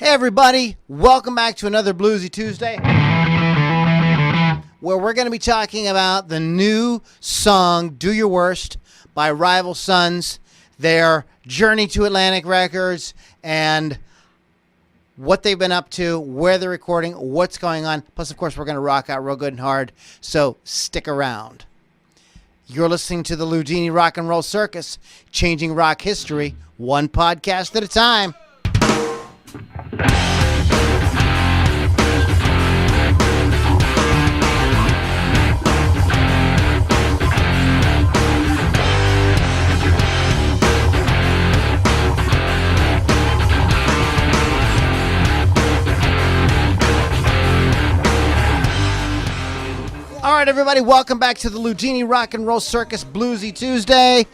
Hey everybody, welcome back to another Bluesy Tuesday, where we're going to be talking about the new song, Do Your Worst, by Rival Sons, their journey to Atlantic Records, and what they've been up to, where they're recording, what's going on. Plus, of course, we're going to rock out real good and hard, so stick around. You're listening to the Ludini Rock and Roll Circus, changing rock history, one podcast at a time. All right, everybody, welcome back to the Ludini Rock and Roll Circus Bluesy Tuesday.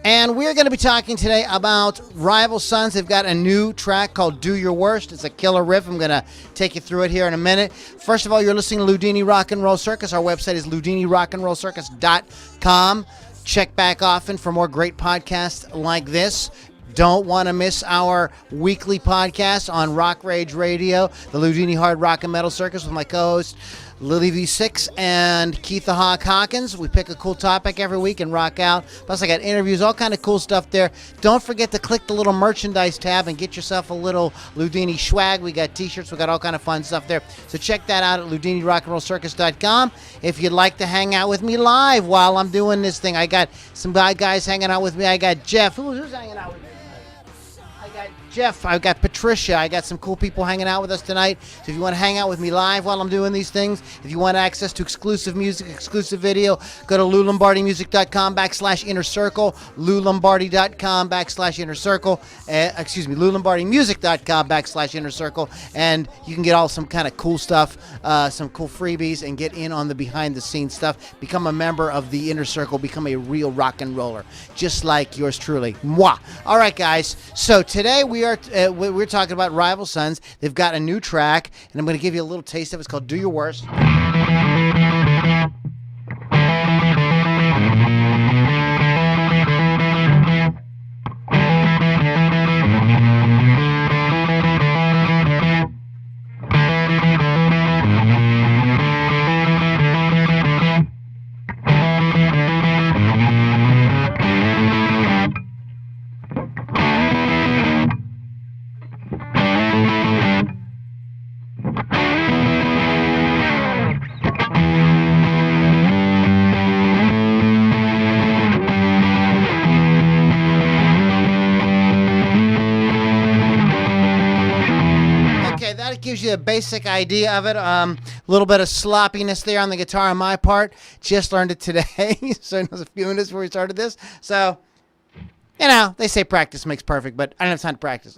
And we're going to be talking today about Rival Sons. They've got a new track called Do Your Worst. It's a killer riff. I'm going to take you through it here in a minute. First of all, you're listening to Ludini Rock and Roll Circus. Our website is ludinirockandrollcircus.com. Check back often for more great podcasts like this. Don't want to miss our weekly podcast on Rock Rage Radio, the Ludini Hard Rock and Metal Circus with my co-host Lily V6 and Keith the Hawk Hawkins. We pick a cool topic every week and rock out. Plus, I got interviews, all kind of cool stuff there. Don't forget to click the little merchandise tab and get yourself a little Ludini swag. We got t-shirts. We got all kind of fun stuff there. So check that out at LudiniRockandRollCircus.com. If you'd like to hang out with me live while I'm doing this thing, I got some guys hanging out with me. I got Jeff. Who's hanging out with me? Jeff, I've got Patricia. I got some cool people hanging out with us tonight. So if you want to hang out with me live while I'm doing these things, if you want access to exclusive music, exclusive video, go to LouLombardiMusic.com/inner circle, LouLombardi.com/inner circle, LouLombardiMusic.com/inner circle, and you can get all some kind of cool stuff, some cool freebies, and get in on the behind the scenes stuff. Become a member of the inner circle, become a real rock and roller, just like yours truly. Mwah. All right, guys. So today we're talking about Rival Sons. They've got a new track, and I'm going to give you a little taste of it. It's called Do Your Worst. Gives you a basic idea of it. A little bit of sloppiness there on the guitar on my part. Just learned it today, so it was a few minutes before we started this. So, you know, they say practice makes perfect, but I don't have time to practice.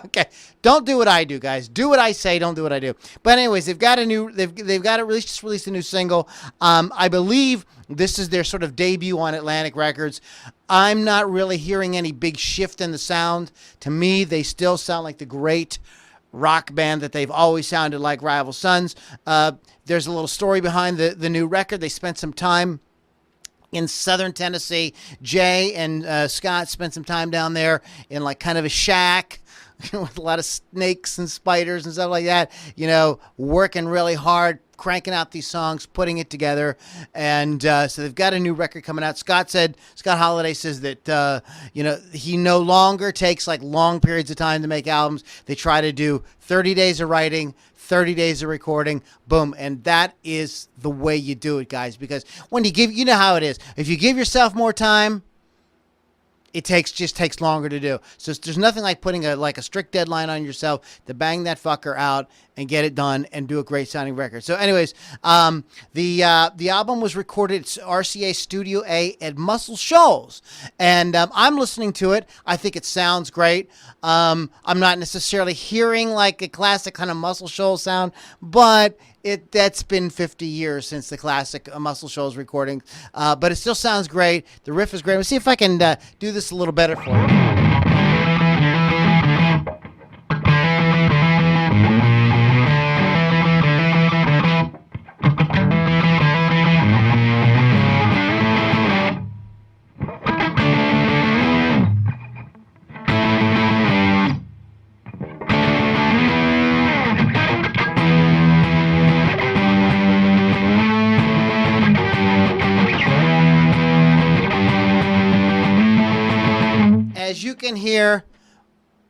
Okay, don't do what I do, guys. Do what I say. Don't do what I do. But anyways, they've got a new. They've got it just released a new single. I believe this is their sort of debut on Atlantic Records. I'm not really hearing any big shift in the sound. To me, they still sound like the great rock band that they've always sounded like, Rival Sons. There's a little story behind the new record. They spent some time in southern Tennessee. Jay and Scott spent some time down there in like kind of a shack with a lot of snakes and spiders and stuff like that, you know, working really hard, cranking out these songs, putting it together. And so they've got a new record coming out. Scott Holiday says that, you know, he no longer takes like long periods of time to make albums. They try to do 30 days of writing, 30 days of recording, boom. And that is the way you do it, guys, because when you know how it is. If you give yourself more time, it just takes longer to do. So there's nothing like putting a strict deadline on yourself to bang that fucker out and get it done and do a great sounding record. So anyways, the album was recorded at RCA Studio A at Muscle Shoals, and I'm listening to it. I think it sounds great. I'm not necessarily hearing like a classic kind of Muscle Shoals sound, but that's been 50 years since the classic Muscle Shoals recording, but it still sounds great. The riff is great. Let's see if I can do this a little better for you. you can hear,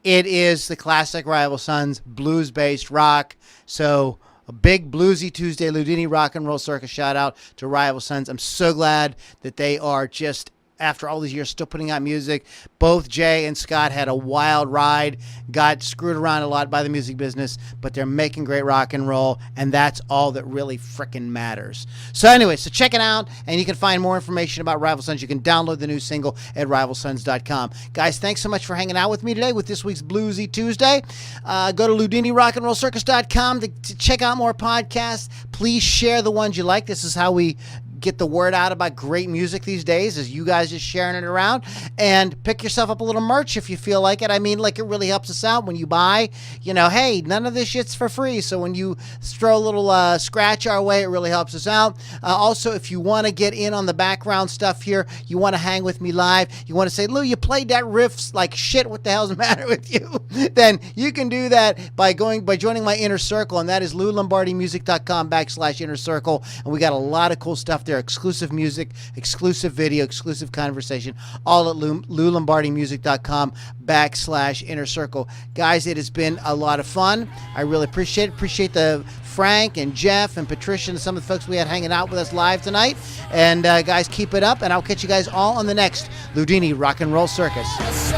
it is the classic Rival Sons blues-based rock. So a big Bluesy Tuesday Ludini Rock and Roll Circus shout out to Rival Sons. I'm so glad that they are just, after all these years, still putting out music. Both Jay and Scott had a wild ride, got screwed around a lot by the music business, but they're making great rock and roll, and that's all that really frickin' matters. So anyway, so check it out, and you can find more information about Rival Sons. You can download the new single at rivalsons.com. Guys, thanks so much for hanging out with me today with this week's Bluesy Tuesday. Go to LudiniRockandRollCircus.com to check out more podcasts. Please share the ones you like. This is how we get the word out about great music these days, is you guys just sharing it around. And pick yourself up a little merch if you feel like it. I mean, like, it really helps us out when you buy, you know, hey, none of this shit's for free. So when you throw a little scratch our way, it really helps us out. Also, if you want to get in on the background stuff here, you want to hang with me live, you want to say, Lou, you played that riff like shit, what the hell's the matter with you? Then you can do that by joining my inner circle, and that is LouLombardiMusic.com/inner circle. And we got a lot of cool stuff there. Exclusive music, exclusive video, exclusive conversation, all at LouLombardiMusic.com/inner circle. Guys, it has been a lot of fun. I really appreciate it. Appreciate the Frank and Jeff and Patricia and some of the folks we had hanging out with us live tonight. And guys, keep it up, and I'll catch you guys all on the next Ludini Rock and Roll Circus.